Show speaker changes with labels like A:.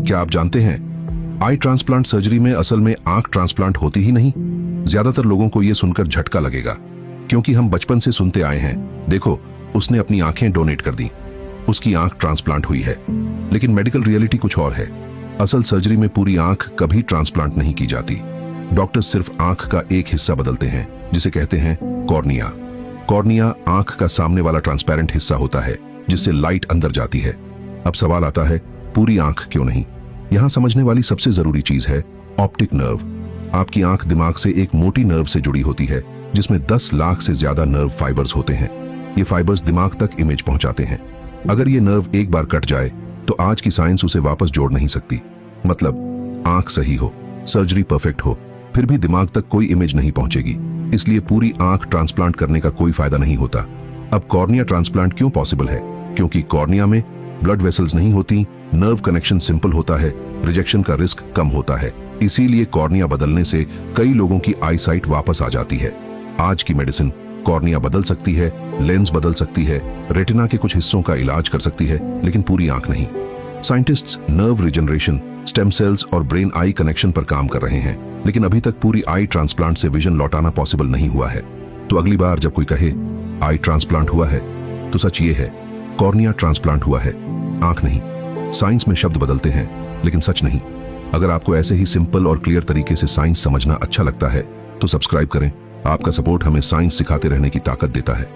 A: क्या आप जानते हैं, आई ट्रांसप्लांट सर्जरी में असल में आंख ट्रांसप्लांट होती ही नहीं। ज्यादातर लोगों को यह सुनकर झटका लगेगा, क्योंकि हम बचपन से सुनते आए हैं, देखो उसने अपनी आंखें डोनेट कर दी, उसकी आंख ट्रांसप्लांट हुई है। लेकिन मेडिकल रियलिटी कुछ और है। असल सर्जरी में पूरी आंख कभी ट्रांसप्लांट नहीं की जाती। डॉक्टर्स सिर्फ आंख का एक हिस्सा बदलते हैं, जिसे कहते हैं कॉर्निया। कॉर्निया आंख का सामने वाला ट्रांसपेरेंट हिस्सा होता है, जिससे लाइट अंदर जाती है। अब सवाल आता है, पूरी आंख क्यों नहीं? यहां समझने वाली सबसे जरूरी चीज है ऑप्टिक नर्व। आपकी आंख दिमाग से एक मोटी नर्व से जुड़ी होती है, जिसमें 10 लाख से ज्यादा नर्व फाइबर्स होते हैं। ये फाइबर्स दिमाग तक इमेज पहुंचाते हैं। अगर ये नर्व एक बार कट जाए तो आज की साइंस उसे वापस जोड़ नहीं सकती। मतलब आंख सही हो, सर्जरी परफेक्ट हो, फिर भी दिमाग तक कोई इमेज नहीं पहुंचेगी। इसलिए पूरी आंख ट्रांसप्लांट करने का कोई फायदा नहीं होता। अब कॉर्निया ट्रांसप्लांट क्यों पॉसिबल है? क्योंकि कॉर्निया में ब्लड वेसल्स नहीं होती, नर्व कनेक्शन सिंपल होता है, रिजेक्शन का रिस्क कम होता है। इसीलिए कॉर्निया बदलने से कई लोगों की आईसाइट वापस आ जाती है। आज की मेडिसिन कॉर्निया बदल सकती है, लेंस बदल सकती है, रेटिना के कुछ हिस्सों का इलाज कर सकती है, लेकिन पूरी आंख नहीं। Scientists nerve regeneration, stem cells और ब्रेन आई कनेक्शन पर काम कर रहे हैं, लेकिन अभी तक पूरी आई ट्रांसप्लांट से विजन लौटाना पॉसिबल नहीं हुआ है। तो अगली बार जब कोई कहे आई ट्रांसप्लांट हुआ है, तो सच ये है, कॉर्निया ट्रांसप्लांट हुआ है, आंख नहीं। साइंस में शब्द बदलते हैं, लेकिन सच नहीं। अगर आपको ऐसे ही सिंपल और क्लियर तरीके से साइंस समझना अच्छा लगता है, तो सब्सक्राइब करें। आपका सपोर्ट हमें साइंस सिखाते रहने की ताकत देता है।